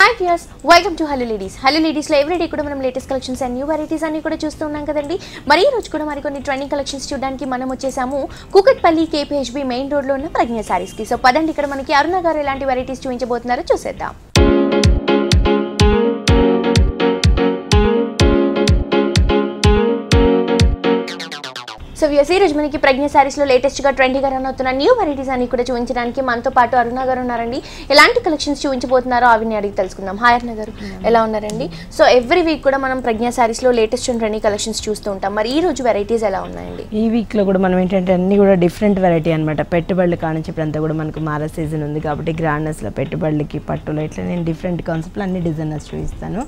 Hi viewers, welcome to Hello Ladies. Hello Ladies లో everyday కూడా మనం latest collections and new varieties అన్ని కూడా చూస్తూ ఉన్నాం కదండి. మరి ఈ రోజు కూడా మరికొన్ని ట్రెండింగ్ కలెక్షన్స్ చూడడానికి మనం వచ్చేసాము కూకట్పల్లి KPHB మెయిన్ రోడ్ లో ఉన్న ప్రజ్ఞ సారీస్ కి. సో పదండి ఇక్కడ మనకి అరుణ గారు ఎలాంటి వెరైటీస్ చూపించబోతున్నారో చూసేద్దాం. సో వ్యూస్ ఈ రోజు మనకి ప్రజ్ఞ సారీస్ లో లేటెస్ట్ గా ట్రెండీ గా రన్ అవుతున్న న్యూ వెరైటీస్ అన్ని కూడా చూపించడానికి మనతో పాటు అరుణ గారు ఉన్నారండి. ఎలాంటి కలెక్షన్స్ చూపించబోతున్నారో అవిని అడిగి తెలుసుకుందాం. హాయ్ అరుణ గారు, ఎలా ఉన్నారండి? సో ఎవ్రీ వీక్ కూడా మనం ప్రజ్ఞ సారీస్ లో లేటెస్ట్ అండ్ ట్రెండీ కలెక్షన్స్ చూస్తూ ఉంటాం. మరి ఈ రోజు వెరైటీస్ ఎలా ఉన్నాయండి? ఈ వీక్ లో కూడా మనం ఏంటంటే అన్ని కూడా డిఫరెంట్ వెరైటీ అనమాట. పెట్టుబడులు కానించి ఇప్పుడంతా కూడా మనకు మారా సీజన్ ఉంది కాబట్టి గ్రాండ్నెస్ లో పెట్టుబడులకి పట్టులో ఇట్లా నేను డిఫరెంట్ కాన్సెప్ట్ అన్ని డిజైనర్స్ చూపిస్తాను.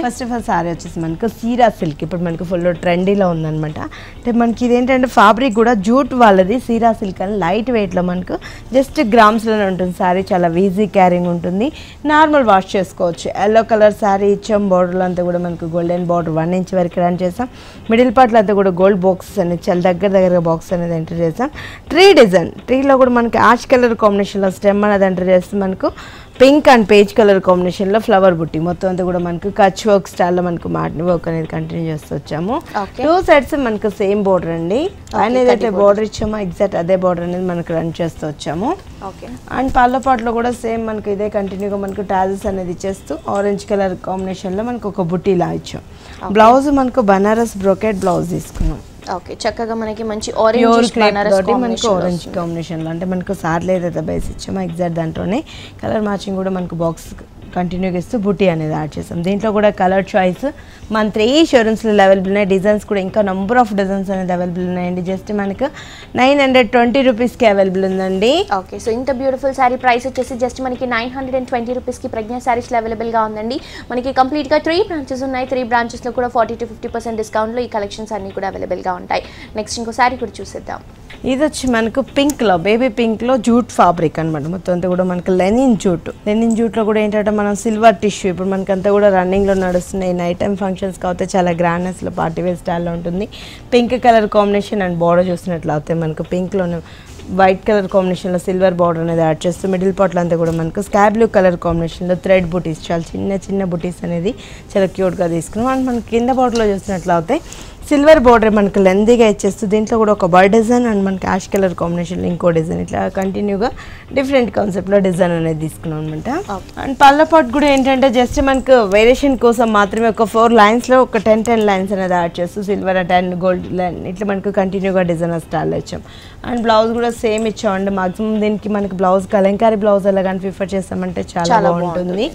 ఫస్ట్ ఆఫ్ ఆల్ సారీ వచ్చేసి మనకు సీరా సిల్క్ ఇప్పుడు మనకు ఫుల్ ట్రెండీలో ఉందన్నమాట. అంటే మనకి ఇదేంటంటే ఫ్యాబ్రిక్ కూడా జూట్ వాళ్ళది సీరా సిల్క్ అని లైట్ వెయిట్లో మనకు జస్ట్ గ్రామ్స్లోనే ఉంటుంది. శారీ చాలా ఈజీ క్యారింగ్ ఉంటుంది, నార్మల్ వాష్ చేసుకోవచ్చు. ఎల్లో కలర్ శారీ ఇచ్చాం, బార్డర్లో అంతా కూడా మనకు గోల్డెన్ బార్డర్ 1 ఇంచ్ వరకు రన్ చేసాం. మిడిల్ పార్ట్లో అంతా కూడా గోల్డ్ బాక్సెస్ అనేది చాలా దగ్గరగా బాక్స్ అనేది ఎంటర్ చేసాం. ట్రీ డిజైన్, ట్రీలో కూడా మనకి యాష్ కలర్ కాంబినేషన్లో స్టెమ్ అనేది ఎంటర్ చేస్తే మనకు పింక్ అండ్ పేజ్ కలర్ కాంబినేషన్లో ఫ్లవర్ బుట్టి మొత్తం అంతా కూడా మనకు కచ్ వర్క్ స్టైల్లో మనకు మాట్ని వర్క్ అనేది కంటిన్యూ చేస్తూ వచ్చాము. 2 సైడ్స్ మనకు సేమ్ బోర్డర్ అండి. ఆయన ఏదైతే బోర్డర్ ఇచ్చామో ఎగ్జాక్ట్ అదే బోర్డర్ అనేది మనకు రన్ చేస్తూ వచ్చాము. అండ్ పళ్ళ పాటలో కూడా సేమ్ మనకు ఇదే కంటిన్యూగా మనకు టాజెస్ అనేది ఇచ్చేస్తూ ఆరెంజ్ కలర్ కాంబినేషన్లో మనకు ఒక బుట్టి ఇలా ఇచ్చాం. బ్లౌజ్ మనకు బనారస్ బ్రోకెట్ బ్లౌజ్ తీసుకున్నాం. ఓకే, చక్కగా మనకి మంచి ఆరెంజ్ మనకు ఆరెంజ్ కాంబినేషన్ లో అంటే మనకు సార్లు ఏదైతే బేస్ ఇచ్చామో ఎగ్జాక్ట్ దాంట్లోనే కలర్ మ్యాచింగ్ కూడా మనకు బాక్స్ కంటిన్యూగా ఇస్తూ బుట్టి అనేది యాడ్ చేస్తాం. దీంట్లో కూడా కలర్ చాయిస్ మన 3 షోరూమ్స్లో అవైలబుల్ ఉన్నాయి. డిజైన్స్ కూడా ఇంకా నంబర్ ఆఫ్ డిజైన్స్ అనేది అవైలబుల్ ఉన్నాయండి. జస్ట్ మనకు 920 రూపీస్కి అవైలబుల్ ఉందండి. ఓకే, సో ఇంత బ్యూటిఫుల్ సారీ ప్రైస్ వచ్చేసి జస్ట్ మనకి 920 రూపీస్కి ప్రజ్ఞ సారీస్లో అవైలబుల్గా ఉందండి. మనకి కంప్లీట్గా 3 బ్రాంచెస్ ఉన్నాయి. 3 బ్రాంచెస్లో కూడా 40 to 50% డిస్కౌంట్లో ఈ కలెక్షన్స్ అన్ని కూడా అవైలబుల్గా ఉంటాయి. నెక్స్ట్ ఇంకో సారీ కూడా చూసేద్దాం. ఇది వచ్చి మనకు పింక్లో బేబీ పింక్లో జూట్ ఫ్యాబ్రిక్ అనమాట. మొత్తం అంతా కూడా మనకు లెనిన్ జూట్లో కూడా ఏంటంటే మనం సిల్వర్ టిష్యూ ఇప్పుడు మనకంతా కూడా రన్నింగ్లో నడుస్తున్నాయి. నైట్ టైం ఫంక్షన్స్ కాబట్టి చాలా గ్రాండ్నెస్లో పార్టీ వేర్ స్టైల్లో ఉంటుంది. Pink colour combination and border చూసినట్లు అవుతాయి మనకు పింక్లోనే వైట్ కలర్ కాంబినేషన్లో సిల్వర్ బార్డర్ అనేది యాడ్ చేస్తూ మిడిల్ పార్ట్లో అంతా కూడా మనకు స్కై బ్లూ కలర్ కాంబినేషన్లో థ్రెడ్ బుటీస్ చాలా చిన్న బుటీస్ అనేది చాలా క్యూట్గా తీసుకున్నాం. అండ్ మనకి కింద బార్డర్లో చూసినట్లు అవుతాయి సిల్వర్ బార్డర్ మనకు లెందీగా ఇచ్చేస్తూ దీంట్లో కూడా ఒక బర్డ్ డిజైన్ అండ్ మనకి యాష్ కలర్ కాంబినేషన్లో ఇంకో డిజైన్ ఇట్లా కంటిన్యూగా డిఫరెంట్ కాన్సెప్ట్లో డిజైన్ అనేది తీసుకున్నాం అనమాట. అండ్ పళ్ళ పాట్ కూడా ఏంటంటే జస్ట్ మనకు వేరియేషన్ కోసం మాత్రమే ఒక 4 లైన్స్లో ఒక 10 లైన్స్ అనేది యాడ్ చేస్తూ సిల్వర్ అండ్ గోల్డ్ లైన్ ఇట్లా మనకు కంటిన్యూగా డిజైన్ స్టైల్ ఇచ్చాం. అండ్ బ్లౌజ్ కూడా సేమ్ ఇచ్చామండి. మాక్సిమం దీనికి మనకి బ్లౌజ్ కలంకారీ బ్లౌజ్ అలా కానీ ప్రిఫర్ చేస్తామంటే చాలా బాగుంటుంది.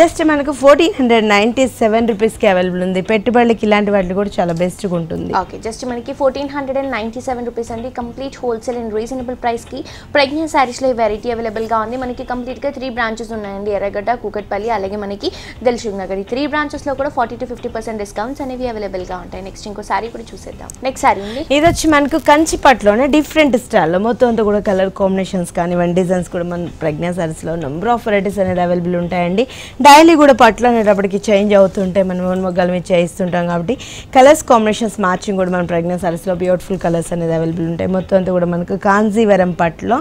జస్ట్ మనకు 1497 రూపీస్కి అవైలబుల్ ఉంది. పెట్టుబడులకి ఇలాంటి వాటికి కూడా చాలా బెస్ట్ ఉంటుంది. ఓకే, జస్ట్ మనకి 1497 రూపీస్ అండి. కంప్లీట్ హోల్సేల్ అండ్ రీజనబుల్ ప్రైస్కి ప్రజ్ఞ సారీస్లో ఈ వెరైటీ అవైలబుల్గా ఉంది. మనకి కంప్లీట్గా 3 బ్రాంచెస్ ఉన్నాయండి. ఎర్రగడ్డ, కూకట్పల్లి, అలాగే మనకి దిల్సుఖ్ నగర్. ఈ 3 బ్రాంచెస్లో కూడా 40 to 50% డిస్కౌంట్స్ అనేవి అవైలబుల్గా ఉంటాయి. నెక్స్ట్ ఇంకో సారీ కూడా చూసేద్దాం. నెక్స్ట్ సారీ అండి, ఇది వచ్చి మనకు కంచి పట్టులోనే డిఫరెంట్ స్టైల్లో మొత్తం అంతా కూడా కలర్ కాంబినేషన్స్ కానివ్వండి డిజైన్స్ కూడా మన ప్రజ్ఞ సారీస్లో నెంబర్ ఆఫ్ వెరైటీస్ అనేది అవైలబుల్ ఉంటాయండి. డైలీ కూడా పట్లు అనేటప్పటికి చేంజ్ అవుతుంటాయి, మనం మొగ్గల మీద చేయిస్తుంటాం కాబట్టి కలర్స్ కాంబినేషన్స్ మ్యాచింగ్ కూడా మన ప్రజ్ఞ సారీస్లో బ్యూటిఫుల్ కలర్స్ అనేది అవైలబుల్ ఉంటాయి. మొత్తం అంతా కూడా మనకు కాంజీవరం పట్టులో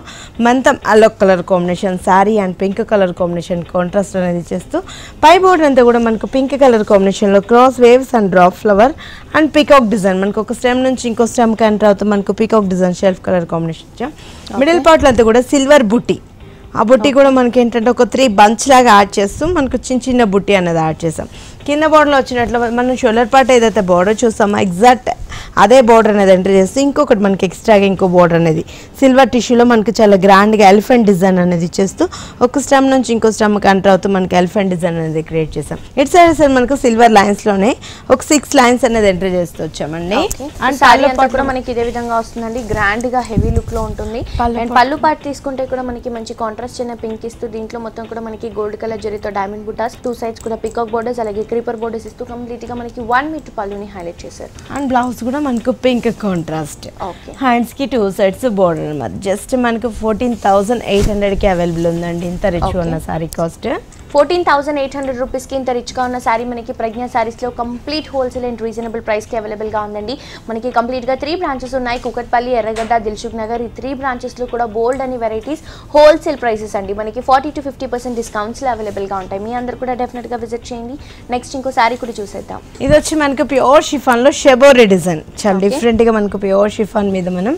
మంతం అల్లో colour combination sari and pink colour combination contrast అనేది చేస్తూ పై బోర్డర్ అంతా కూడా మనకు పింక్ కలర్ కాంబినేషన్లో cross waves and drop flower and peacock design మనకు ఒక స్టెమ్ నుంచి ఇంకో స్టెమ్కి ఎంటర్ అవుతూ మనకు peacock design shelf colour combination ఇచ్చాం. మిడిల్ పార్ట్లో అంతా కూడా సిల్వర్ బుట్టి, ఆ బుట్టి కూడా మనకి ఏంటంటే ఒక 3 బంచ్ లాగా యాడ్ చేస్తూ మనకు చిన్న బుట్టి అనేది యాడ్ చేసాం. కింద బోర్డర్లో వచ్చినట్లు మనం షోల్డర్ పార్ట్ ఏదైతే బోర్డర్ చూస్తామో ఎగ్జాక్ట్ అదే బోర్డర్ అనేది ఎంటర్ చేస్తే ఇంకొకటి మనకి ఎక్స్ట్రాగా ఇంకో బోర్డర్ అనేది సిల్వర్ టిష్యూలో మనకి చాలా గ్రాండ్గా ఎలిఫెంట్ డిజైన్ అనేది ఇచ్చేస్తూ ఒక స్టెమ్ నుంచి ఇంకో స్టెమ్కి ఎంటర్ అవుతూ మనకి ఎలిఫెంట్ డిజైన్ అనేది క్రియేట్ చేసాం. ఇటు సైడ్ సార్ మనకు సిల్వర్ లైన్స్లోనే ఒక 6 లైన్స్ అనేది ఎంటర్ చేస్తూ వచ్చామండి. అండ్ సారీ అంతా కూడా మనకి ఇదే విధంగా వస్తుందండి. గ్రాండ్గా హెవీ లుక్లో ఉంటుంది. అండ్ పళ్ళు పార్ట్ తీసుకుంటే కూడా మనకి మంచి కాంట్రాస్ట్ చిన్న పింక్ ఇస్తూ దీంట్లో మొత్తం కూడా మనకి గోల్డ్ కలర్ జరీతో డైమండ్ బుటాస్ 2 సైడ్స్ కూడా పికాక్ బోర్డర్స్ అలాగే క్రీపర్ బోర్డర్స్ ఇస్తూ కంప్లీట్గా మనకి 1 మీటర్ పళ్ళుని హైలైట్ చేశారు. అండ్ బ్లౌజ్ కూడా మనకు పింక్ కాంట్రాస్ట్, హ్యాండ్స్కి 2 సైడ్స్ బోర్డర్ అనమాట. జస్ట్ మనకు 14,800కి అవైలబుల్ ఉందండి. ఇంత రిచ్ ఉన్న సారీ కాస్ట్. 14,800 రూపీస్కి ఇంత రిచ్గా ఉన్న శారీ మనకి ప్రజ్ఞ శారీస్లో కంప్లీట్ హోల్సేల్ అండ్ రీజనబుల్ ప్రైస్కి అవైలబుల్గా ఉందండి. మనకి కంప్లీట్గా 3 బ్రాంచెస్ ఉన్నాయి, కూకట్పల్లి, ఎర్రగడ్డ, దిల్సుఖ్ నగర్. ఈ 3 బ్రాంచెస్లో కూడా బోల్డ్ అని వెరైటీస్ హోల్సేల్ ప్రైసెస్ అండి. మనకి 40 to 50% డిస్కౌంట్స్లో అవైలబుల్గా ఉంటాయి. మీ అందరు కూడా డెఫినెట్గా విజిట్ చేయండి. నెక్స్ట్ ఇంకో శారీ కూడా చూసేద్దాం. ఇది వచ్చి మనకు ప్యూర్ షిఫాన్లో షెబోరే డిజైన్, చాలా డిఫరెంట్గా మనకు ప్యూర్ షిఫాన్ మీద మనం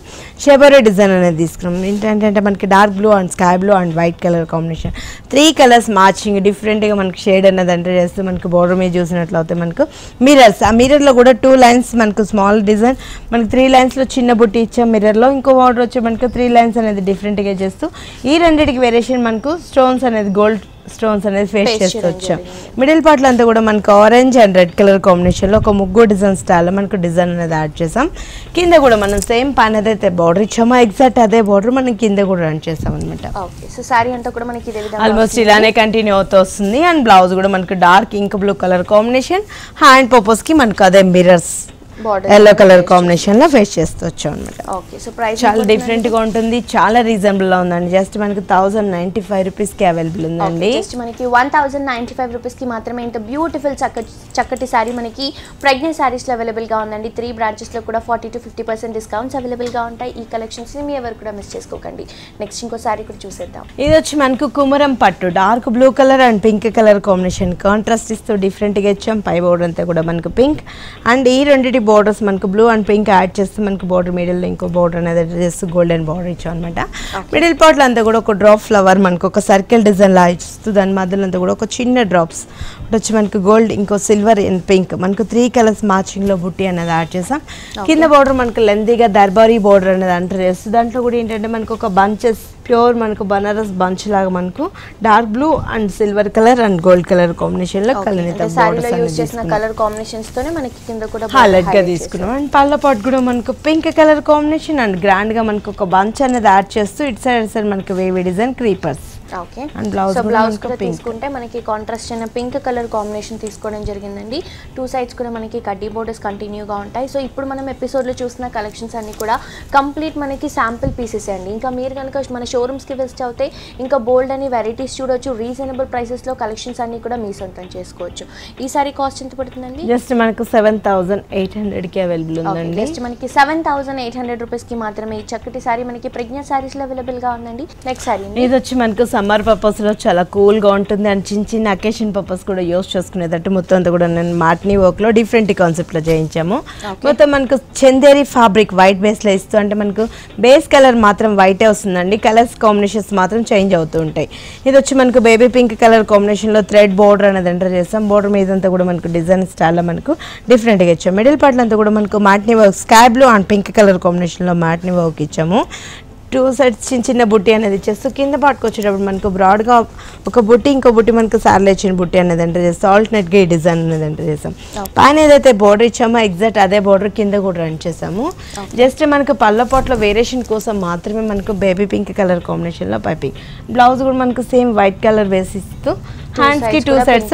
షెబోరే డిజైన్ అనేది తీసుకున్నాం. ఏంటంటే మనకి dark blue and sky blue and white colour combination, 3 colours matching డిఫరెంట్గా మనకి షేడ్ అనేది ఎంటర్ చేస్తే మనకు బోర్డర్ మీద చూసినట్లయితే మనకు మిరర్స్, ఆ మిర్రర్లో కూడా 2 లైన్స్ మనకు స్మాల్ డిజైన్, మనకు 3 లైన్స్లో చిన్న బుట్టి ఇచ్చాం మిర్రర్లో. ఇంకో బోర్డర్ వచ్చి మనకు 3 లైన్స్ అనేది డిఫరెంట్గా చేస్తూ ఈ రెండింటికి వేరియేషన్ మనకు స్టోన్స్ అనేది గోల్డ్ స్టోన్స్ అనేది ఫేస్ చేస్తూ వచ్చాం. మిడిల్ పార్ట్లో అంతా కూడా మనకు ఆరెంజ్ అండ్ రెడ్ కలర్ కాంబినేషన్లో ఒక ముగ్గు డిజైన్ స్టైల్లో మనకు డిజైన్ అనేది యాడ్ చేసాం. కింద కూడా మనం సేమ్ పైన ఏదైతే బార్డర్ ఇచ్చామో ఎగ్జాక్ట్ అదే బార్డర్ మనం కింద కూడా రన్ చేసాం అనమాట. ఆల్మోస్ట్ ఇలానే కంటిన్యూ అవుతూ వస్తుంది. అండ్ బ్లౌజ్ కూడా మనకు dark ink blue colour combination, hand purpose కి మనకు అదే మిర్రర్స్ ఎల్లో కలర్ కాంబినేషన్ లో ఫేస్ చేస్తూ వచ్చాం అనమాట. చాలా డిఫరెంట్ గా ఉంటుంది, చాలా రీజనబుల్ గా ఉందండి. జస్ట్ మనకి 1095 రూపీస్ కి అవైలబుల్ ఉందండి. జస్ట్ మనకి 1095 రూపీస్ కి మాత్రమే ఇంత బ్యూటిఫుల్ చక్కటి సారీ మనకి ప్రెగ్నెంట్ సారీస్ లో అవైలబుల్ గా ఉందండి. 3 బ్రాంచెస్ లో కూడా 40 to 50% డిస్కౌంట్స్ అవైలబుల్ గా ఉంటాయి. ఈ కలెక్షన్స్ ని మీ ఎవరు కూడా మిస్ చేసుకోకండి. నెక్స్ట్ ఇంకో సారీ కూడా చూసేద్దాం. ఇది వచ్చి మనకు కుమరం పట్టు, dark blue colour and pink colour combination contrast ఇస్తూ డిఫరెంట్ గా ఇచ్చాం. పై బోర్డర్ అంతా కూడా మనకు పింక్ అండ్ ఈ రెండింటి బోర్డర్స్ మనకు బ్లూ అండ్ పింక్ యాడ్ చేస్తే మనకు బోర్డర్ మిడిల్ ఇంకో బోర్డర్ అనేది చేస్తూ గోల్డెన్ బోర్డర్ ఇచ్చాం అనమాట. మిడిల్ పార్ట్లో అంతా కూడా ఒక డ్రాప్ ఫ్లవర్ మనకు ఒక సర్కిల్ డిజైన్ లా ఇస్తూ దాని మధ్యలో అంతా కూడా ఒక చిన్న డ్రాప్స్ వచ్చి మనకు గోల్డ్ ఇంకో సిల్వర్ అండ్ పింక్ మనకు 3 కలర్స్ మ్యాచింగ్ లో బుట్టి అనేది యాడ్ చేసాం. కింద బోర్డర్ మనకు లెంతీగా దర్బారీ బోర్డర్ అనేది ఎంటర్ చేస్తుంది. దాంట్లో కూడా ఏంటంటే మనకు ఒక బంచెస్ ప్యూర్ మనకు బనారస్ బంచ్ లాగా మనకు dark blue and silver colour and gold colour combination లో కలర్ కాంబినేషన్స్ తోనే మనకి కింద కూడా హైలైట్ గా తీసుకున్నాం. అండ్ పళ్ళ పాటు కూడా మనకు pink colour combination and grand గా మనకు ఒక బంచ్ అనేది యాడ్ చేస్తూ ఇటు సైడ్ మనకు wavy design creepers. Okay, so blouse కూడా తీసుకుంటే మనకి కాంట్రాస్ట్ అయిన పింక్ కలర్ కాంబినేషన్ తీసుకోవడం జరిగిందండి. 2 సైడ్స్ కూడా మనకి కడ్డీ బోర్డర్స్ కంటిన్యూగా ఉంటాయి. సో ఇప్పుడు మనం ఎపిసోడ్లో చూసిన కలెక్షన్స్ అన్ని కూడా కంప్లీట్ మనకి శాంపిల్ పీసెస్ అండి. ఇంకా మీరు కనుక మన షోరూమ్స్కి విజిట్ అవుతే ఇంకా బోల్డ్ అని వెరైటీస్ చూడొచ్చు. రీజనబుల్ ప్రైసెస్లో కలెక్షన్స్ అన్ని కూడా మీ సొంతం చేసుకోవచ్చు. ఈ సారీ కాస్ట్ ఎంత పడుతుందండి? జస్ట్ మనకు 7,800కి అవైలబుల్ ఉందండి. జస్ట్ మనకి 7,800 రూపీస్కి మాత్రమే ఈ చక్కటి సారీ మనకి ప్రెగ్నెంట్ సారీస్లో అవైలబుల్గా ఉందండి. నెక్స్ట్ సారీ ఇది వచ్చి మనకు సమ్మర్ పర్పస్లో చాలా కూల్గా ఉంటుంది అండ్ చిన్న అకేషన్ పర్పస్ కూడా యూస్ చేసుకునేటట్టు మొత్తం అంతా కూడా నేను మాట్నీ వర్క్లో డిఫరెంట్ కాన్సెప్ట్లో చేయించాము. మొత్తం మనకు చందేరి ఫ్యాబ్రిక్ వైట్ బేస్లో ఇస్తూ అంటే మనకు బేస్ కలర్ మాత్రం వైటే వస్తుందండి, కలర్స్ కాంబినేషన్స్ మాత్రం చేంజ్ అవుతూ ఉంటాయి. ఇది వచ్చి మనకు బేబీ పింక్ కలర్ కాంబినేషన్లో థ్రెడ్ బోర్డర్ అనేది ఎంటర్ చేస్తాం. బోర్డర్ మీదంతా కూడా మనకు డిజైన్ స్టైల్లో మనకు డిఫరెంట్గా ఇచ్చాము. మిడిల్ పార్ట్లో అంతా కూడా మనకు matinee work sky blue and pink colour కాంబినేషన్లో మాట్నీ వర్క్ ఇచ్చాము. 2 సైడ్స్ చిన్న బుట్టి అనేది ఇచ్చేస్తూ కింద పాటుకు వచ్చేటప్పుడు మనకు బ్రాడ్గా ఒక బుట్టి ఇంకో బుట్టి మనకు సార్లు ఇచ్చిన బుట్టి అనేది ఎంటర్ చేస్తాం. ఆల్టర్నేట్గా ఈ డిజైన్ అనేది ఎంటర్ చేస్తాం. పైన ఏదైతే బోర్డర్ ఇచ్చామో ఎగ్జాక్ట్ అదే బోర్డర్ కింద కూడా రన్ చేసాము. జస్ట్ మనకు పళ్ళ పాట్లో వేరియేషన్ కోసం మాత్రమే మనకు బేబీ పింక్ కలర్ కాంబినేషన్లో పైపింగ్, బ్లౌజ్ కూడా మనకు సేమ్ వైట్ కలర్ వేసిస్తూ హ్యాండ్స్ కి 2 సైడ్స్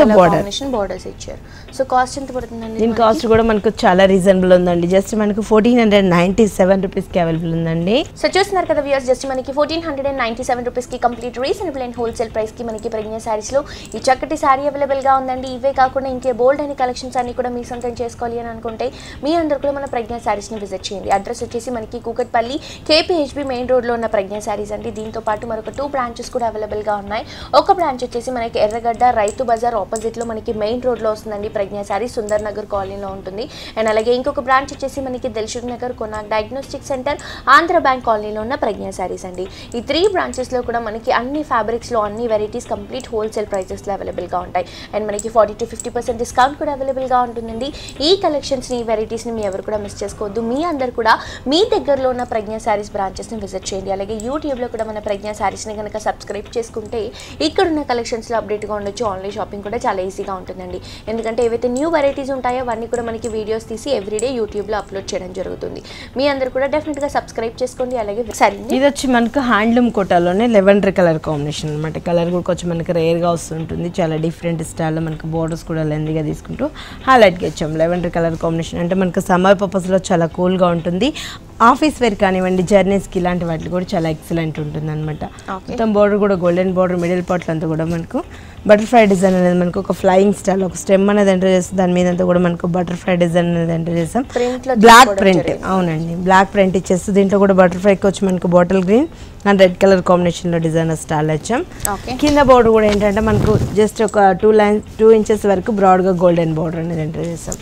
బోర్డర్స్ ఇచ్చారు. సో కాస్ట్ ఎంత పడుతుందండి? దీని కాస్ట్ కూడా మనకు చాలా రీజనబుల్ ఉందండి. జస్ట్ మనకు 1497 రూపీస్కి అవైలబుల్ ఉందండి. సో చూస్తున్నారు కదా వ్యూయర్స్, జస్ట్ మనకి 1497 రూపీస్కి కంప్లీట్ రీజనబుల్ అండ్ హోల్సేల్ ప్రైస్కి మనకి ప్రెగ్నెంట్ శారీస్లో ఈ చక్కటి శారీ అవైలబుల్గా ఉందండి. ఇవే కాకుండా ఇంకే బోల్డ్ అని కలెక్షన్స్ అన్ని కూడా మీ సొంతం చేసుకోవాలి అని అనుకుంటే మీ అందరూ కూడా మన ప్రెగ్నెంట్ శారీస్ని విజిట్ చేయండి. అడ్రస్ వచ్చేసి మనకి కూకట్పల్లి KPHB మెయిన్ రోడ్లో ఉన్న ప్రెగ్నెంట్ శారీస్ అండి. దీంతో పాటు మరొక 2 బ్రాంచెస్ కూడా అవైలబుల్గా ఉన్నాయి. ఒక బ్రాంచ్ వచ్చేసి మనకి ఎర్రగడ్డ రైతు బజార్ ఆపోజిట్లో మనకి మెయిన్ రోడ్లో వస్తుందండి. ప్రెగ్నెంట్ శారీ సుందర్ నగర్ కాలనీలో ఉంటుంది. అండ్ అలాగే ఇంకొక బ్రాంచ్ వచ్చేసి మనకి Dilsukh Nagar Konark diagnostic centre Andhra bank కాలనీలో ఉన్న ప్రెగ్నెంట్ శారీస్ అండి. ఈ 3 బ్రాంచెస్లో కూడా మనకి అన్ని ఫ్యాబ్రిక్స్లో అన్ని వెరైటీస్ కంప్లీట్ హోల్సేల్ ప్రైసెస్లో అవైలబుల్గా ఉంటాయి. అండ్ మనకి 40 to 50% డిస్కౌంట్ కూడా అవైలబుల్గా ఉంటుందండి. ఈ కలెక్షన్స్ని ఈ వెరైటీస్ని మీ ఎవరు కూడా మిస్ చేసుకోవద్దు. మీ అందరు కూడా మీ దగ్గరలో ఉన్న ప్రెగ్నెంట్ శారీస్ బ్రాంచెస్ని విజిట్ చేయండి. అలాగే యూట్యూబ్లో కూడా మన ప్రెగ్నెంట్ శారీస్ని కనుక సబ్స్క్రైబ్ చేసుకుంటే ఇక్కడున్న కలెక్షన్స్లో అప్డేట్గా ఉండొచ్చు. ఆన్లైన్ షాపింగ్ కూడా చాలా ఈజీగా ఉంటుందండి. ఎందుకంటే ఏవైతే న్యూ వెరైటీస్ ఉంటాయో అవన్నీ కూడా మనకి వీడియోస్ తీసి ఎవ్రీడే యూట్యూబ్లో అప్లోడ్ చేయడం జరుగుతుంది. మీ అందరూ కూడా డెఫినెట్గా సబ్స్క్రైబ్ చేసుకోండి. అలాగే సరే, ఇది వచ్చి మనకు హ్యాండ్లూమ్ కోటాలోనే లెవెండర్ కలర్ కాంబినేషన్ అనమాట. కలర్ కూడా కొంచెం మనకి రేర్గా వస్తుంటుంది. చాలా డిఫరెంట్ స్టైల్లో మనకు బోర్డర్స్ కూడా లెందీగా తీసుకుంటూ హైలైట్గా ఇచ్చాం. లెవెండర్ కలర్ కాంబినేషన్ అంటే మనకు సమ్మర్ పర్పస్లో చాలా కూల్గా ఉంటుంది. ఆఫీస్ వేర్ కానివ్వండి, జర్నీస్కి ఇలాంటి వాటికి కూడా చాలా ఎక్సలెంట్ ఉంటుంది అనమాట. మొత్తం బోర్డర్ కూడా గోల్డెన్ బోర్డర్, మిడిల్ పార్ట్ అంతా కూడా మనకు బటర్ఫ్లై డిజైన్ అనేది మనకు ఒక ఫ్లయింగ్ స్టైల్, ఒక స్టెమ్ అనేది ఎంటర్ చేస్తుంది. దాని మీద అంతా కూడా మనకు బటర్ఫ్లై డిజైన్ అనేది ఎంటర్ చేస్తాం. బ్లాక్ ప్రింట్, అవునండి బ్లాక్ ప్రింట్ ఇచ్చేస్తుంది. దీంట్లో కూడా బటర్ఫ్లైకి వచ్చి మనకు bottle green and red colour కాంబినేషన్లో డిజైనర్ స్టైల్ వచ్చాం. కింద బోర్డర్ కూడా ఏంటంటే మనకు జస్ట్ ఒక 2 ఇంచెస్ వరకు బ్రాడ్గా గోల్డెన్ బోర్డర్ అనేది ఎంటర్ చేస్తాం.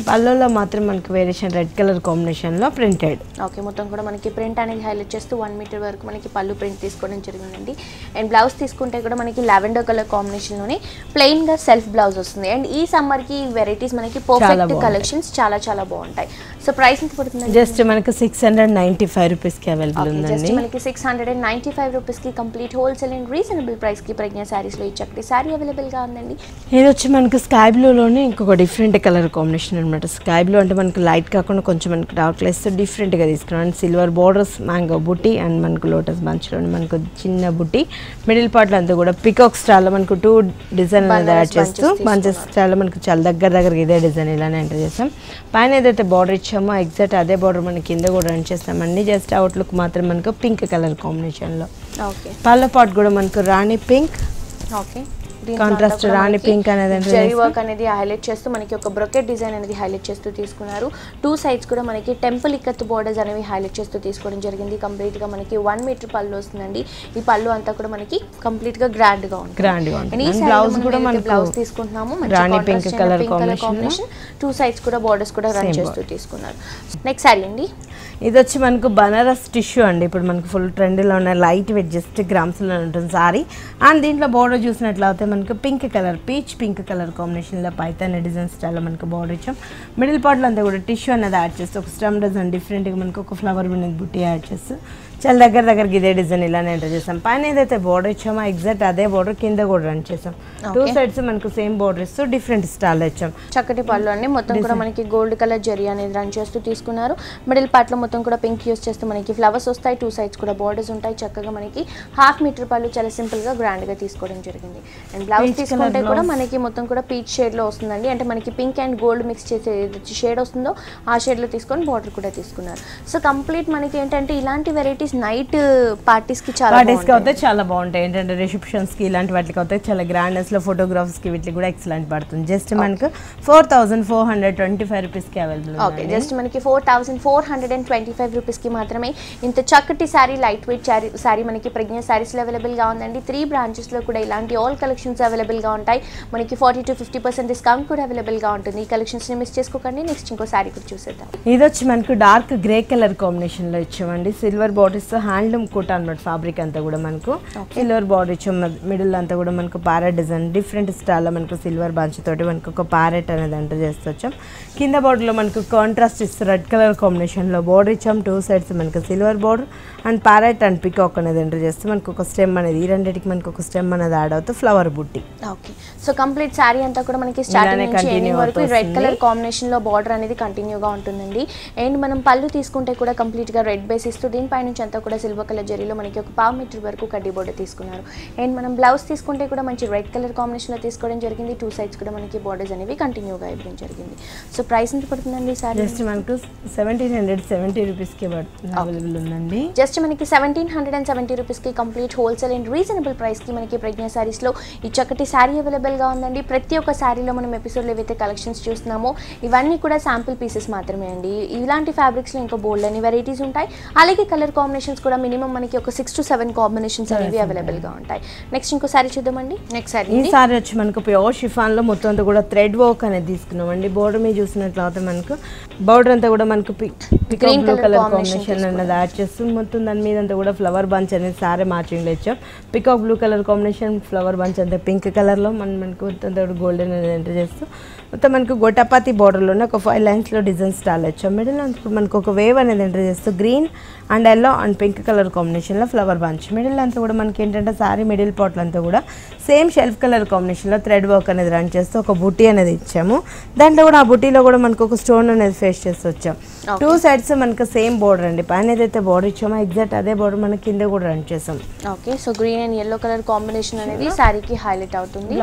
పళ్ళులో మాత్రం మనకు వేరియేషన్ రెడ్ కలర్ కాంబినేషన్లో ప్రింటెడ్. ఓకే, మొత్తం కూడా మనకి ప్రింట్ అనేది హైలైట్ చేస్తూ 1 మీటర్ వరకు మనకి పళ్ళు ప్రింట్ తీసుకోవడం జరిగిందండి. అండ్ బ్లౌజ్ తీసుకుంటే కూడా మనకి లావెండర్ కలర్ కాంబినేషన్లోనే ప్లెయిన్గా సెల్ఫ్ బ్లౌజ్ వస్తుంది. అండ్ ఈ సమ్మర్కి వెరైటీస్ మనకి పర్ఫెక్ట్ కలెక్షన్స్ చాలా చాలా బాగుంటాయి. సో ప్రైస్ ఎంత పడుతుంది? జస్ట్ మనకు 695 రూపీస్కి అవైలబుల్ ఉందండి. జస్ట్ మనకి 695 రూపీస్కి కంప్లీట్ హోల్సేల్ అండ్ రీజనబుల్ ప్రైస్కి ప్రజ్ఞ శారీస్లో ఈ చక్కటి శారీ అవైలబుల్గా ఉందండి. ఇది వచ్చి మనకు స్కై బ్లూలోనే ఇంకొక డిఫరెంట్ కలర్ కాంబినేషన్ అనమాట. స్కై బ్లూ అంటే మనకు లైట్ కాకుండా కొంచెం మనకు డార్క్ లెస్ డిఫరెంట్గా తీసుకున్నాం. అండ్ సిల్వర్ బోర్డర్స్, మ్యాంగో బుట్టి అండ్ మనకు లోటస్ బంచ్లో మనకు చిన్న బుట్టి, మిడిల్ పార్ట్లో అంతా కూడా పికాక్ స్టైల్లో మనకు 2 డిజైన్ అనేది యాడ్ చేస్తూ బంచెస్ స్టైల్లో మనకు చాలా దగ్గరగా ఇదే డిజైన్ ఇలానే ఎంటర్ చేస్తాం. పైన ఏదైతే బార్డర్ ఇచ్చామో ఎగ్జాక్ట్ అదే బార్డర్ మనకి కింద కూడా రన్ చేస్తామండి. జస్ట్ అవుట్లుక్ మాత్రం మనకు పింక్ కలర్ కాంబినేషన్లో. పళ్ళ పాట్ కూడా మనకు రాణి పింక్, కాంట్రాస్ట్ రాణి పింక్ అనేది జరీ వర్క్ అనేది హైలైట్ చేస్తూ మనకి ఒక బ్రొకెట్ డిజైన్ అనేది హైలైట్ చేస్తూ తీసుకున్నారు. 2 సైడ్స్ కూడా మనకి టెంపుల్ ఇక్కత్ బోర్డర్స్ అనేవి హైలైట్ చేస్తూ తీసుకోవడం జరిగింది. కంప్లీట్ గా మనకి 1 మీటర్ పళ్ళు వస్తుందండి. ఈ పళ్ళు అంతా కూడా మనకి కంప్లీట్ గా గ్రాండ్ గా ఉంటుంది. బ్లౌజ్ కూడా మనం బ్లౌజ్ తీసుకుంటున్నాము రాణి పింక్ కలర్ కాంబినేషన్. 2 సైడ్స్ కూడా బోర్డర్స్ కూడా రన్ చేస్తూ తీసుకున్నారు. నెక్స్ట్ సారీ అండి, ఇది వచ్చి మనకు బనారస్ టిష్యూ అండి. ఇప్పుడు మనకు ఫుల్ ట్రెండ్లో ఉన్న లైట్ వెయిట్ జస్ట్ గ్రామ్స్లో ఉంటుంది సారీ. అండ్ దీంట్లో బోర్డర్ చూసినట్లయితే మనకు pink colour, peach pink colour కాంబినేషన్లో పైతాన్ డిజైన్ స్టైల్లో మనకు బోర్డర్ ఇచ్చాం. మిడిల్ పార్ట్లో అంతా కూడా టిష్యూ అనేది యాడ్ చేస్తూ ఒక స్టమ్ డిజైన్ డిఫరెంట్గా మనకు ఒక ఫ్లవర్ మీద బుట్టి యాడ్ చేస్తూ చాలా దగ్గరకి ఇదే డిజైన్ ఇలానే ఎంటర్ చేసాం. పైన ఏదైతే బోర్డర్ ఇచ్చామో ఎగ్జాక్ట్ అదే బోర్డర్ కింద కూడా రన్ చేసాం. 2 సైడ్స్ మనకు సేమ్ బోర్డర్ ఇస్తూ డిఫరెంట్ స్టైల్ ఇచ్చాం. చక్కటి పళ్ళు అండి. మొత్తం కూడా మనకి గోల్డ్ కలర్ జరీ అనేది రన్ చేస్తూ తీసుకున్నారు. మిడిల్ పార్ట్ లో మొత్తం కూడా పింక్ యూస్ చేస్తూ మనకి ఫ్లవర్స్ వస్తాయి. 2 సైడ్స్ కూడా బోర్డర్స్ ఉంటాయి. చక్కగా మనకి 1/2 మీటర్ పళ్ళు చాలా సింపుల్ గా గ్రాండ్ గా తీసుకోవడం జరిగింది. అండ్ బ్లౌజ్ తీసుకుంటే కూడా మనకి మొత్తం కూడా పీచ్ షేడ్ లో వస్తుందండి. అంటే మనకి పింక్ అండ్ గోల్డ్ మిక్స్ చేసే షేడ్ వస్తుందో ఆ షేడ్ లో తీసుకొని బోర్డర్ కూడా తీసుకున్నారు. సో కంప్లీట్ మనకి ఏంటంటే ఇలాంటి వెరైటీస్ నైట్ పార్టీస్ కి చాలా బాగుంటాయి. ఏంటంటే రిసెప్షన్స్ కి ఇలాంటి వాటికి అవుతాయి. చాలా గ్రాండ్నెస్ లో ఫోటోగ్రాఫ్స్ కి వీటికి కూడా ఎక్సలెంట్ పడుతుంది. జస్ట్ మనకు 4425 రూపీస్ కి అవైలబుల్. ఓకే, జస్ట్ మనకి 4425 రూపీస్ కి మాత్రమే ఇంత చక్కటి శారీ, లైట్ వెయిట్ శారీ మనకి ప్రజ్ఞ శారీస్ లో అవైలబుల్ గా ఉందండి. 3 బ్రాంచెస్ లో కూడా ఇలాంటి ఆల్ కలెక్షన్స్ అవైలబుల్ గా ఉంటాయి. మనకి 40 to 50% డిస్కౌంట్ కూడా అవైలబుల్ గా ఉంటుంది. ఈ కలెక్షన్స్ ని మిస్ చేసుకోకండి. నెక్స్ట్ ఇంకో శారీ కూడా చూసేద్దాం. ఇది వచ్చి మనకు డార్క్ గ్రే కలర్ కాంబినేషన్ లో ఇచ్చామండి. సిల్వర్ బార్డర్స్ తో హ్యాండ్లూమ్ కోట అన్నమాట. ఫ్యాబ్రిక్ అంతా కూడా మనకు సిల్వర్ బార్డర్ ఇచ్చాం. మిడిల్ అంతా కూడా మనకు ప్యారెట్ డిజైన్ డిఫరెంట్ స్టైల్లో మనకు సిల్వర్ బంచ్ తోటి మనకు ఒక ప్యారెట్ అనేది ఎంటర్ చేస్తూ వచ్చాం. కింద బోర్డర్లో మనకు కాంట్రాస్ట్ ఇస్తూ రెడ్ కలర్ కాంబినేషన్లో బోర్డర్ ఇచ్చాం. 2 సైడ్స్ మనకు silver border and parrot and peacock అనేది ఎంటర్ చేస్తూ మనకు ఒక స్టెమ్ అనేది, ఈ రెండింటికి మనకు ఒక స్టెమ్ అనేది యాడ్ అవుతూ ఫ్లవర్ బుట్టి. ఓకే, సో కంప్లీట్ శారీ అంతా కూడా మనకి స్టార్టింగ్ నుంచి ఎండింగ్ వరకు రెడ్ కలర్ కాంబినేషన్ లో బార్డర్ అనేది కంటిన్యూగా ఉంటుందండి. అండ్ మనం పళ్ళు తీసుకుంటే కూడా కంప్లీట్ గా రెడ్ బేస్ ఇస్తూ దీనిపై నుంచి అంతా కూడా సిల్వర్ కలర్ జరీలో మనకి ఒక 1/2 మీటర్ వరకు కడ్డీ బోర్డర్ తీసుకున్నారు. అండ్ మనం బ్లౌజ్ తీసుకుంటే కూడా మంచి రెడ్ కలర్ కాంబినేషన్ లో తీసుకోవడం జరిగింది. 2 సైడ్స్ కూడా మనకి బోర్డర్స్ అనేవి కంటిన్యూగా ఇవ్వడం జరిగింది. సో ప్రైస్ ఎంత పడుతుందండి సారీ? జస్ట్ మనకు 1770 రూపీస్ కి అవైలబుల్ ఉందండి. జస్ట్ మనకి 1770 రూపీస్ కి complete wholesale and reasonable price కి మనకి ప్రజ్ఞ శారీస్ లో ఈ చక్కటి శారీ అవైలబుల్ గా ఉందండి. ప్రతి ఒక్క శారీలో మనం ఎపిసోడ్లో ఏవైతే కలెక్షన్స్ చూస్తున్నామో ఇవన్నీ కూడా శాంపుల్ పీసెస్ మాత్రమే అండి. ఇలాంటి ఫ్యాబ్రిక్స్ లో ఇంకా బోల్డ్ అని వెరైటీస్ ఉంటాయి. అలాగే కలర్ కాంబినేషన్స్ కూడా మినిమం మనకి ఒక 6 to 7 కాంబినేషన్స్ అనేవి అవైలబుల్ గా ఉంటాయి. నెక్స్ట్ ఇంకో సారీ చూద్దామండి. నెక్స్ట్ సారీ, ఈ సారీ వచ్చి మనకు ప్యూర్ షిఫాన్ లో మొత్తం అంతా కూడా థ్రెడ్ వర్క్ అనేది తీసుకున్నామండి. బోర్డర్ మీద చూసినట్లయితే మనకు బోర్డర్ అంతా కూడా మనకు గ్రీన్ కలర్ కాంబినేషన్ అనేది యాడ్ చేస్తూ మొత్తం దాని మీద అంతా కూడా ఫ్లవర్ బంచ్ అనేది సారీ మ్యాచింగ్ లో ఇచ్చాం. Peacock blue colour combination, flower bunch అంతా పింక్ కలర్ లో మనకు మొత్తం గోల్డెన్ అనేది ఎంటర్ చేస్తూ మొత్తం మనకు గొట్టపాతి బోర్డర్లోనే ఒక 5 లైన్స్లో డిజైన్ స్టైల్ వచ్చాం. మిడిల్ మనకు ఒక వేవ్ అనేది ఎంటర్ చేస్తూ green and yellow and pink colour కాంబినేషన్లో ఫ్లవర్ బంచ్. మిడిల్ అంతా కూడా మనకి ఏంటంటే సారీ మిడిల్ పార్ట్ అంతా కూడా సేమ్ షెల్ఫ్ కలర్ కాంబినేషన్లో థ్రెడ్ వర్క్ అనేది రన్ చేస్తూ ఒక బుట్టి అనేది ఇచ్చాము. దాంట్లో కూడా ఆ బుట్టీలో కూడా మనకు ఒక స్టోన్ అనేది ఫేస్ చేస్తూ వచ్చాం. టూ సైడ్స్ మనకు సేమ్ బోర్డర్ అండి. పైన ఏదైతే బోర్డర్ ఇచ్చామో ఎగ్జాక్ట్ అదే బోర్డర్ మనకి కింద కూడా రన్ చేసాం. Okay, so green and yellow colour combination అనేది సారీకి హైలైట్ అవుతుంది.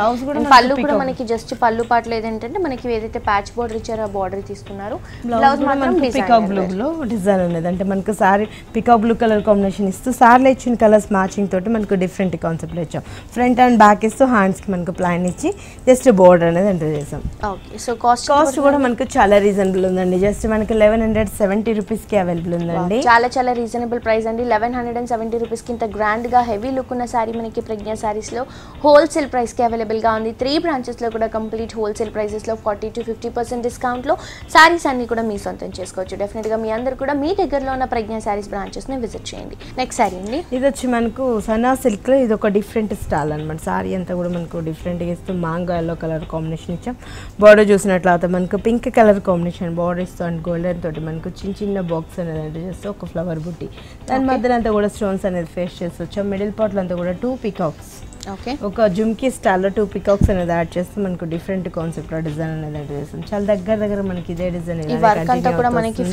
పళ్ళు కూడా మనకి జస్ట్ పళ్ళు పాటలు ఏదంటే మనకి ఏదైతే ప్యాచ్ బోర్డర్ ఇచ్చారో ఆ బోర్డర్ తీసుకున్నారు. బ్లౌజ్ మాత్రం పికాక్ బ్లూ లో డిజైన్ అనేది అంటే మనకు sorry peacock blue colour combination ఇస్తూ సారీలో ఇచ్చిన కలర్స్ మ్యాచింగ్ తోటి మనకు డిఫరెంట్ కాన్సెప్ట్ ఇచ్చాం. ఫ్రంట్ అండ్ బ్యాక్ ఇస్తూ హ్యాండ్స్ కి మనకు ప్లాన్ ఇచ్చి జస్ట్ బోర్డర్ అనేది ఎంటర్ చేసాం. ఓకే, సో కాస్ట్ కూడా మనకు చాలా రీజనబుల్ ఉందండి. జస్ట్ మనకి 1170 రూపీస్ కి అవైలబుల్ ఉందండి. చాలా రీజనబుల్ ప్రైస్ అండి. 1170 రూపీస్ కి ఇంత గ్రాండ్ గా హెవీ లుక్ ఉన్న సారీ మనకి ప్రజ్ఞా సారీస్ లో హోల్సేల్ ప్రైస్ కి అవైలబుల్ గా ఉంది. 3 బ్రాంచెస్ లో కూడా కంప్లీట్ హోల్సేల్ ప్రైసెస్ లో 40 to 50% డిస్కౌంట్ లో సారీస్ అన్ని కూడా మీ సొంతం చేసుకోవచ్చు. డెఫినెట్ గా మీ అందరూ కూడా మీ దగ్గరలో ఉన్న ప్రజ్ఞా సారీస్ బ్రాంచెస్ ని విజిట్ చేయండి. నెక్స్ట్ సారీ అండి, ఇది వచ్చి మనకు సనా సిల్క్ లో ఇది ఒక డిఫరెంట్ స్టైల్ అన్నమాట. సారీ అంతా కూడా మనకు డిఫరెంట్ గా ఇస్తూ మాంగో ఎల్లో కలర్ కాంబినేషన్ ఇచ్చాం. బోర్డర్ చూసినట్లయితే మనకు పింక్ కలర్ కాంబినేషన్ బోర్డర్ ఇస్తూ అండ్ గోల్డెన్ తోటి మనకు చిన్న బాక్స్ అనేది అంటే చేస్తే ఒక ఫ్లవర్ బుట్టి దాని మధ్యలో అంతా కూడా స్టోన్స్ అనేది ఫేస్ చేస్తూ వచ్చాం. మిడిల్ పార్ట్ అంతా కూడా 2 పికాక్స్ ఒక జుమ్కీ స్టైల్లో 2 పికాక్స్ అనేది యాడ్ చేస్తే మనకు డిఫరెంట్ కాన్సెప్ట్ లో డిజైన్ అనేది యాడ్ చేస్తాం. చాలా దగ్గర మనకి ఇదే డిజైన్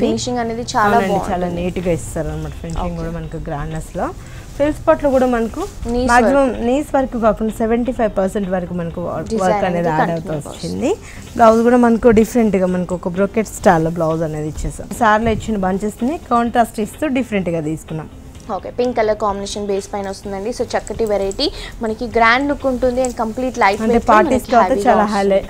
ఫినిషింగ్ అనేది చాలా నీట్ గా ఇస్తారు అనమాట. ఫినిషింగ్ కూడా మనకు గ్రాండ్నెస్ లో ఫిల్ స్పాట్ లో కూడా మనకు మాక్సిమం నీస్ వరకు కాకుండా 75% వరకు మనకు వర్క్ అనేది యాడ్ అవుతూ వచ్చింది. బ్లౌజ్ కూడా మనకు డిఫరెంట్ గా మనకు ఒక బ్రోకెట్ స్టైల్ బ్లౌజ్ అనేది ఇచ్చేసాం. సార్లో ఇచ్చిన బంచెస్ ని కాంట్రాస్ట్ ఇస్తూ డిఫరెంట్ గా తీసుకున్నాం. Okay, pink colour combination base పైన వస్తుందండి. సో చక్కటి వెరైటీ మనకి గ్రాండ్ లుక్ ఉంటుంది and complete light weight parties తో చాలా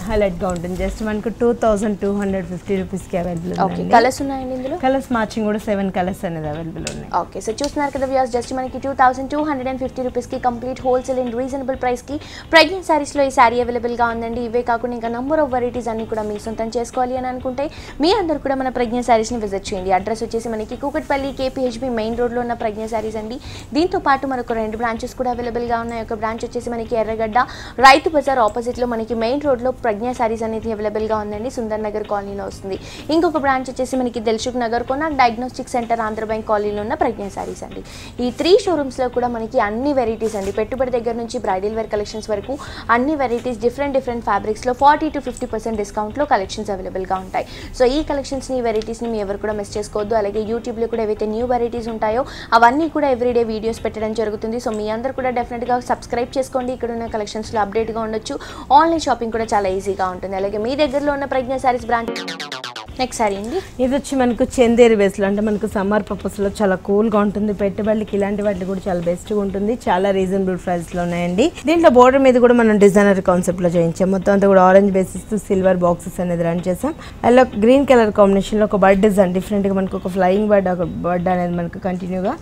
హైలైట్ గా ఉంటుంది. జస్ట్ మనకు 2250 రూపీస్ కి అవైలబుల్ ఉంది. ఓకే, కలర్స్ ఉన్నాయండి ఇందులో. కలర్స్ మ్యాచింగ్ కూడా 7 కలర్స్ అనేది అవైలబుల్ ఉన్నాయి. ఓకే, సో చూస్తున్నారు కదా వ్యూయర్స్, జస్ట్ మనకి 2250 రూపీస్ కి complete wholesale and reasonable price కి ప్రెగ్నెంట్ సారీస్ లో ఈ సారీ అవైలబుల్ గా ఉందండి. ఇవే కాకుండా ఇంకా నంబర్ ఆఫ్ వెరైటీస్ అన్ని కూడా మీ సొంతం చేసుకోవాలి అని అనుకుంటే మీ అందరూ కూడా మన ప్రెగ్నెంట్ సారీస్ ని విజిట్ చేయండి. అడ్రస్ వచ్చేసి మనకి కూకట్పల్లి KPHB మెయిన్ రోడ్ లో ఉన్న ప్రెగ్నెంట్ సారీస్ అండి. దీంతో పాటు మనకు 2 బ్రాంచెస్ కూడా అవైలబుల్ గా ఉన్నాయి. ఒక బ్రాంచ్ వచ్చేసి మనకి ఎర్రగడ్డ రైతు బజార్ ఆపోజిట్ లో మనకి మెయిన్ రోడ్ లో ప్రజ్ఞా సారీస్ అనేది అవైలబుల్ గా ఉందండి. సుందర్ నగర్ కాలనీలో వస్తుంది. ఇంకొక బ్రాంచ్ వచ్చేసి మనకి Dilsukh Nagar Konark diagnostic centre Andhra bank కాలనీలో ఉన్న ప్రజ్ఞా సారీస్ అండి. ఈ 3 షోరూమ్స్ లో కూడా మనకి అన్ని వెరైటీస్ అండి, పెట్టుబడి దగ్గర నుంచి బ్రైడల్ వేర్ కలెక్షన్స్ వరకు అన్ని వెరైటీస్ డిఫరెంట్ ఫ్యాబ్రిక్స్ లో 40 to 50% డిస్కౌంట్ లో కలెక్షన్స్ అవైలబుల్ గా ఉంటాయి. సో ఈ కలెక్షన్స్ ని వెరైటీస్ ని మీ ఎవరు కూడా మిస్ చేసుకోవద్దు. అలాగే యూట్యూబ్ లో కూడా ఏవైతే న్యూ వెరైటీస్ ఉంటాయో అవన్నీ కూడా ఎవ్రీడే వీడియోస్ పెట్టడం జరుగుతుంది. సో మీ అందరూ కూడా డెఫినెట్ గా సబ్స్క్రైబ్ చేసుకోండి. ఇక్కడ ఉన్న కలెక్షన్స్ లో అప్డేట్ గా ఉండొచ్చు. ఆన్లైన్ షాపింగ్ కూడా చాలా ఈజీగా ఉంటుంది. అలాగే మీ దగ్గరలో ఉన్న ప్రజ్ఞా సారీస్ బ్రాంచ్. నెక్స్ట్ సారీ అండి, ఇది వచ్చి మనకు చందేరి బేస్లో అంటే మనకు సమ్మర్ పర్పస్లో చాలా కూల్గా ఉంటుంది. పెట్టుబడికి ఇలాంటి వాటికి కూడా చాలా బెస్ట్గా ఉంటుంది. చాలా రీజనబుల్ ప్రైస్లో ఉన్నాయండి. దీంట్లో బోర్డర్ మీద కూడా మనం డిజైనర్ కాన్సెప్ట్లో చేయించాం. మొత్తం అంతా కూడా ఆరెంజ్ బేసిస్ సిల్వర్ బాక్సెస్ అనేది రన్ చేసాం. అలా గ్రీన్ కలర్ కాంబినేషన్లో ఒక బర్డ్ డిజైన్ డిఫరెంట్గా మనకు ఒక ఫ్లయింగ్ బర్డ్ ఒక బర్డ్ అనేది మనకు కంటిన్యూగా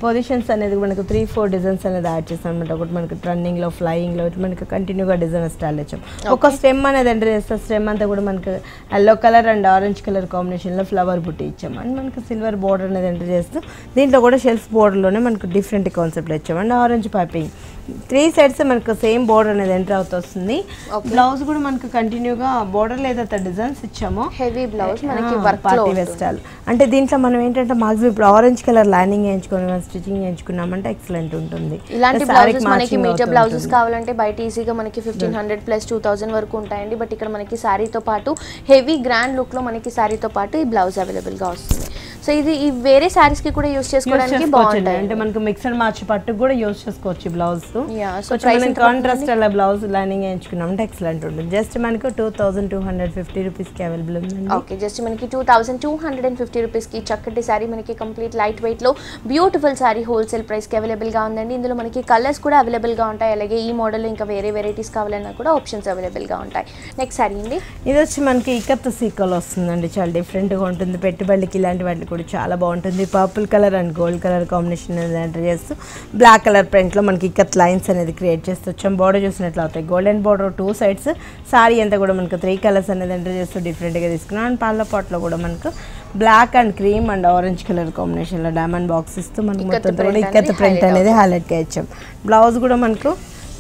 పొజిషన్స్ అనేది మనకు 3-4 డిజైన్స్ అనేది యాడ్ చేస్తాం అనమాట. ఒకటి మనకు రన్నింగ్లో ఫ్లయింగ్లో మనకు కంటిన్యూగా డిజైన్ స్టైల్ ఇచ్చాం. ఒక స్టెమ్ అనేది ఎంటర్ చేస్తాం. స్టెమ్ అంతా కూడా మనకు yellow colour and orange colour కాంబినేషన్లో ఫ్లవర్ బుట్టి ఇచ్చాం అండ్ మనకు సిల్వర్ బోర్డర్ అనేది ఎంటర్ చేస్తూ దీంట్లో కూడా షెల్ఫ్ బోర్డర్లోనే మనకు డిఫరెంట్ కాన్సెప్ట్లో ఇచ్చాం అండ్ ఆరెంజ్ పైపింగ్ 3 సైడ్స్ మనకు సేమ్ బోర్డర్ అనేది ఎంటర్ అవుతూ వస్తుంది. బ్లౌజ్ కూడా మనకు కంటిన్యూగా బోర్డర్ లేదా డిజైన్స్ ఇచ్చాము. హెవీ బ్లౌజ్ మనకి వర్క్ పార్టీ వేర్ స్టైల్ అంటే దీంట్లో మనం ఏంటంటే మాక్సిమం ఇప్పుడు ఆరెంజ్ కలర్ లైనింగ్ వేయించుకొని స్టిచింగ్ చేయించుకున్నామంటే ఎక్సలెంట్ ఉంటుంది. ఇలాంటి బ్లౌజెస్ మనకి మీటర్ బ్లౌజెస్ కావాలంటే బయట ఈజీగా మనకి 1500 ప్లస్ 2000 వరకు ఉంటాయండి. బట్ ఇక్కడ మనకి శారీతో పాటు హెవీ గ్రాండ్ లుక్ లో మనకి శారీతో పాటు ఈ బ్లౌజ్ అవైలబుల్ గా వస్తుంది. సో ఇది ఈ వేరే సారీస్ కి కూడా యూస్ చేసుకోవడానికి బాగుంటుంది. అంటే మనకు మిక్సర్ మార్చ్ పట్టుకు కూడా యూస్ చేసుకోవచ్చు బ్లౌజ్. సో కాంట్రాస్ట్ అలా బ్లౌజ్ లైనింగ్ వేయించుకున్నామంటే ఎక్సలెంట్ ఉంటుంది. జస్ట్ మనకు 2250 రూపీస్ కి అవైలబుల్ ఉంది. ఓకే, జస్ట్ మనకి 2250 రూపీస్ కి చక్కటి సారీ మనకి కంప్లీట్ లైట్ వెయిట్ లో బ్యూటిఫుల్ సారీ హోల్సేల్ ప్రైస్ కి అవైలబుల్ గా ఉందండి. ఇందులో మనకి కలర్స్ కూడా అవైలబుల్ గా ఉంటాయి. అలాగే ఈ మోడల్ ఇంకా వేరే వెరైటీస్ కావాలన్నా కూడా ఆప్షన్స్ అవైలబుల్ గా ఉంటాయి. నెక్స్ట్ సారీ అండి, ఇది వచ్చి మనకి ఇకత్ సీకల్ వస్తుందండి. చాలా డిఫరెంట్ గా ఉంటుంది. పెట్టుబడికి ఇలాంటి వాటికి కూడా చాలా బాగుంటుంది. Purple colour and gold colour combination అనేది ఎంటర్ చేస్తూ బ్లాక్ కలర్ ప్రింట్ లో మనకి ఇకత్ లైన్స్ అనేది క్రియేట్ చేస్తూ వచ్చాం. బోర్డర్ చూసినట్లు అవుతాయి గోల్డెన్ బోర్డర్ 2 సైడ్స్. సారీ అంతా కూడా మనకు 3 కలర్స్ అనేది ఎంటర్ చేస్తూ డిఫరెంట్ గా తీసుకున్నాం. అండ్ పాల పాట్ లో కూడా మనకు black and cream and orange colour combination లో డైమండ్ బాక్స్ ఇస్తూ మనకు మొత్తం కూడా ఇకత్ ప్రింట్ అనేది హైలైట్ గా ఇచ్చాం. బ్లౌజ్ కూడా మనకు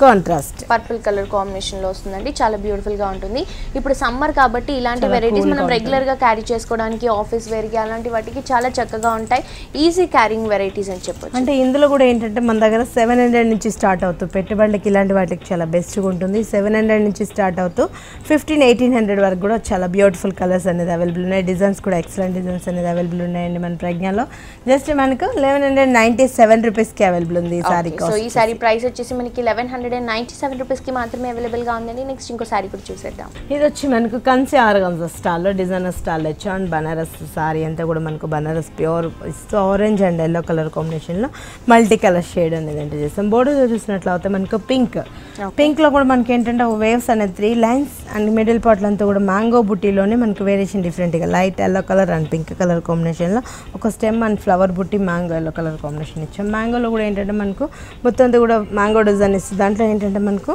కాంట్రాస్ట్ పర్పుల్ కలర్ కాంబినేషన్ లో వస్తుందండి, చాలా బ్యూటిఫుల్ గా ఉంటుంది. ఇప్పుడు సమ్మర్ కాబట్టి ఇలాంటి వెరైటీస్ మనం రెగ్యులర్ గా క్యారీ చేసుకోవడానికి, ఆఫీస్ వేర్ కి అలాంటి వాటికి చాలా చక్కగా ఉంటాయి. ఈజీ క్యారింగ్ వెరైటీస్ అని చెప్పొచ్చు. అంటే ఇందులో కూడా ఏంటంటే మన దగ్గర 700 నుంచి స్టార్ట్ అవుతూ పెట్టుబడులకి ఇలాంటి వాటికి చాలా బెస్ట్గా ఉంటుంది. 700 నుంచి స్టార్ట్ అవుతూ 1500-1800 వరకు కూడా చాలా బ్యూటిఫుల్ కలర్స్ అనేది అవైలబుల్ ఉన్నాయి. డిజైన్స్ కూడా ఎక్సలెంట్ డిజైన్స్ అనేది అవైలబుల్ ఉన్నాయండి మన ప్రజ్ఞలో. జస్ట్ మనకు 1197 రూపీస్కి అవైలబుల్ ఉంది ఈ సారీ. సో ఈ సారీ ప్రైస్ వచ్చేసి మనకి 1197 రూపీస్కి మాత్రమే అవైలబుల్గా ఉందండి. నెక్స్ట్ ఇంకో సారీ కూడా చూసేద్దాం. ఇది వచ్చి మనకు కంచి ఆర్గంజా స్టాల్లో డిజైనర్ స్టాల్లో ఇచ్చాం. బనారస్ సారీ అంతా కూడా మనకు Banaras pure orange and yellow colour కాంబినేషన్లో మల్టీ కలర్ షేడ్ అనేది ఎంటర్ చేస్తాం. బోర్డర్ చూసినట్లయితే మనకు పింక్లో కూడా మనకి ఏంటంటే వేవ్స్ అనేది 3 లైన్స్ అండ్ మిడిల్ పార్ట్లో అంతా కూడా మ్యాంగో బుట్టీలోనే మనకు వేరియేషన్ డిఫరెంట్గా light yellow colour and pink colour కాంబినేషన్లో ఒక స్టెమ్ అండ్ ఫ్లవర్ బుట్టి మ్యాంగో ఎల్లో కలర్ కాంబినేషన్ ఇచ్చాం. మ్యాంగోలో కూడా ఏంటంటే మనకు మొత్తం అంతా కూడా మ్యాంగో డిజైన్ ఇస్తుంది. దాంట్లో ఏంటంటే మనకు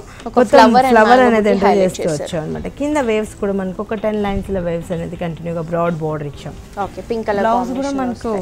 ఫ్లవర్ అనేది ఎంటర్ చేసుకోవచ్చు అనమాట. కింద వేవ్స్ కూడా మనకు ఒక 10 లైన్స్లో వేవ్స్ అనేది కంటిన్యూగా బ్రాడ్ బోర్డర్ ఇచ్చాం. బ్లౌజ్ కూడా మనకు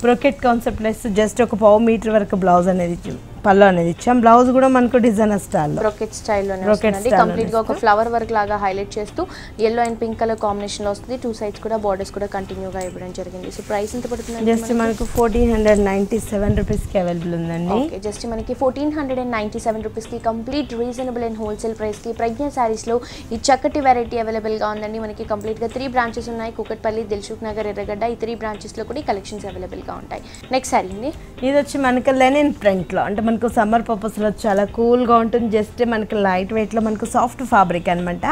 బ్రోకెట్ కాన్సెప్ట్ లెస్ జస్ట్ ఒక 1/2 మీటర్ వరకు బ్లౌజ్ అనేది ఇచ్చాం. పళ్ళు అనేది ఇచ్చాం. బ్లౌజ్ కూడా మనకు డిజైనర్ స్టైల్లో బ్రోకెట్ స్టైల్లోనే వస్తుంది. కంప్లీట్ గా ఒక ఫ్లవర్ వర్క్ లాగా హైలైట్ చేస్తూ yellow and pink colour combination లో వస్తుంది. 2 సైడ్స్ కూడా బోర్డర్స్ కూడా కంటిన్యూగా ఇవ్వడం జరిగింది. సో ప్రైస్ ఎంత పడుతుంది? జస్ట్ మనకు 1497 రూపీస్కి అవైలబుల్ ఉందండి. ఓకే, జస్ట్ మనకి 1497 రూపీస్కి కంప్లీట్ రీజనబుల్ అండ్ హోల్సేల్ ప్రైస్కి ప్రజ్ఞ శారీస్లో ఈ చక్కటి వెరైటీ అవైలబుల్గా ఉందండి. మనకి కంప్లీట్గా 3 బ్రాంచెస్ ఉన్నాయి. కూకట్పల్లి, దిల్సుఖ్ నగర్, ఎర్రగడ్డ. ఈ 3 బ్రాంచెస్లో కూడా ఈ కలెక్షన్స్ అవైలబుల్గా ఉంటాయి. నెక్స్ట్ సారీ అండి, ఇది వచ్చి మనకి లెనిన్ ప్రింట్లో, అంటే మనకు సమ్మర్ పర్పస్లో చాలా కూల్గా ఉంటుంది. జస్ట్ మనకి లైట్ వెయిట్లో మనకు సాఫ్ట్ ఫ్యాబ్రిక్ అనమాట.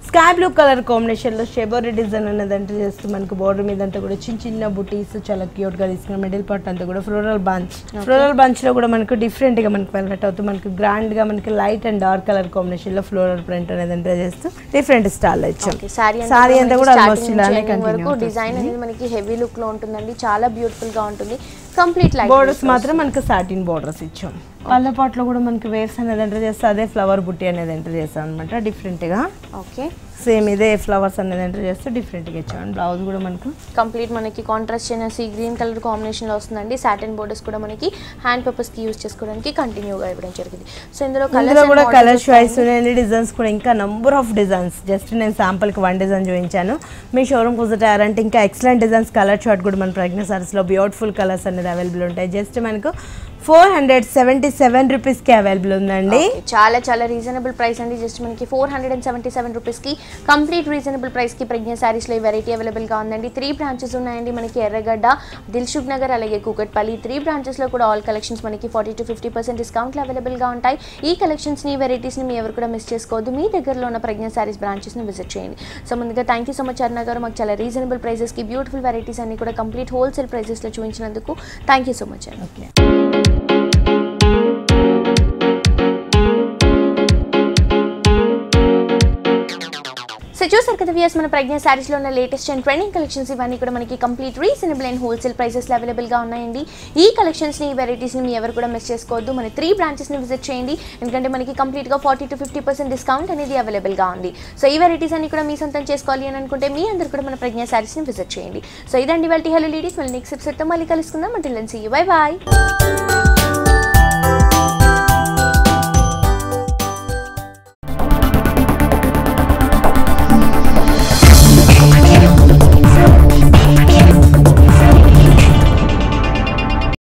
స్కై బ్లూ కలర్ కాంబినేషన్లో షెబోరీ డిజైన్ అనేది అంటే చేస్తూ మనకు బోర్డర్ మీద అంతా కూడా చిన్న చిన్న బుటీస్ చాలా క్యూట్గా తీసుకున్న మిడిల్ పార్ట్ అంతా కూడా ఫ్లోరల్ బంచ్లో కూడా మనకు డిఫరెంట్గా మనకు వెల్వెట్ అవుతూ మనకు గ్రాండ్గా మనకి లైట్ అండ్ డార్క్ కలర్ కాంబినేషన్లో ఫ్లోరల్ ప్రింట్ అనేది అంటే చేస్తూ డిఫరెంట్ స్టైల్లో ఇచ్చాం. సారీ అంతా కూడా ఆల్మోస్ట్ ఇలానే కంటిన్యూ. డిజైన్ అనేది మనకి హెవీ లుక్ లో ఉంటుందండి, చాలా బ్యూటిఫుల్ గా ఉంటుంది. కంప్లీట్ లైట్ బోర్డర్స్ మాత్రం మనకు సాటిన్ బోర్డర్స్ ఇచ్చాం. పళ్ళ పాట్లో కూడా మనకి వేవ్స్ అనేది ఎంటర్ చేస్తే అదే ఫ్లవర్ బుట్టి అనేది ఎంటర్ చేస్తాం అనమాట డిఫరెంట్గా. ఓకే, సేమ్ ఇదే ఫ్లవర్స్ అనేది ఎంటర్ చేస్తే డిఫరెంట్గా ఇచ్చాం. బ్లౌజ్ కూడా మనకు కంప్లీట్ మనకి కాంట్రాస్ట్ అయిన సీ గ్రీన్ కలర్ కాంబినేషన్లో వస్తుందండి. సాటిన్ బోర్డర్స్ కూడా మనకి హ్యాండ్ పర్పస్కి యూజ్ చేసుకోవడానికి కంటిన్యూగా ఇవ్వడం జరిగింది. సో ఇందులో కూడా కలర్ చాయిస్ ఉన్నాయండి. డిజైన్స్ కూడా ఇంకా నంబర్ ఆఫ్ డిజైన్స్. జస్ట్ నేను శాంపుల్కి 1 డిజైన్ చూపించాను. మీ షోరూమ్కి విజిట్ అయ్యారంటే ఇంకా ఎక్సలెంట్ డిజైన్స్ కలర్ చార్ట్ కూడా మన ప్రజ్ఞ సారీస్లో బ్యూటిఫుల్ కలర్స్ అనేది అవైలబుల్ ఉంటాయి. జస్ట్ మనకు 477 రూపీస్కి అవైలబుల్ ఉందండి. చాలా చాలా రీజనబుల్ ప్రైస్ అండి. జస్ట్ మనకి 477 రూపీస్కి కంప్లీట్ రీజనబుల్ ప్రైస్కి ప్రజ్ఞ శారీస్లో ఈ వెరైటీ అవైలబుల్గా ఉందండి. 3 బ్రాంచెస్ ఉన్నాయండి మనకి, ఎర్రగడ్డ, దిల్సుఖ్ నగర్, అలాగే కూకట్పల్లి. 3 బ్రాంచెస్లో కూడా ఆల్ కలెక్షన్స్ మనకి 40-50% డిస్కౌంట్లు అవైలబుల్గా ఉంటాయి. ఈ కలెక్షన్స్ని, వెరైటీస్ని మీ ఎవరు కూడా మిస్ చేసుకోవద్దు. మీ దగ్గరలో ఉన్న ప్రజ్ఞ శారీస్ బ్రాంచెస్ని విజిట్ చేయండి. సో ముందుగా థ్యాంక్ యూ సో మచ్ అరుణ గారు, మాకు చాలా రీజనబుల్ ప్రైజెస్కి బ్యూటిఫుల్ వెరైటీస్ అన్ని కూడా కంప్లీట్ హోల్సేల్ ప్రైజెస్లో చూపించినందుకు థ్యాంక్ యూ సో మచ్ అండి. ఓకే, సో చూసారు కదా వ్యూయర్స్, మన ప్రజ్ఞ శారీస్లో ఉన్న లేటెస్ట్ అండ్ ట్రెండింగ్ కలెక్షన్స్ ఇవన్నీ కూడా మనకి కంప్లీట్ రీజనబుల్ అండ్ హోల్సేల్ ప్రైసెస్లో అవైలబుల్గా ఉన్నాయండి. ఈ కలెక్షన్స్ని, ఈ వెరైటీస్ని మీ ఎవరు కూడా మిస్ చేసుకోవద్దు. మన 3 బ్రాంచెస్ని విజిట్ చేయండి, ఎందుకంటే మనకి కంప్లీట్గా 40-50% డిస్కౌంట్ అనేది అవైలబుల్గా ఉంది. సో ఈ వెరైటీస్ అన్ని కూడా మీ సొంతం చేసుకోవాలి అని అనుకుంటే మీ అందరూ కూడా మన ప్రజ్ఞ శారీస్ని విజిట్ చేయండి. సో ఇదండి వాళ్ళ హలో లేడీస్, మళ్ళీ నెక్స్ట్ ఎపిసోడ్తో మళ్ళీ కలుసుకుందాం. Until then see you, bye bye.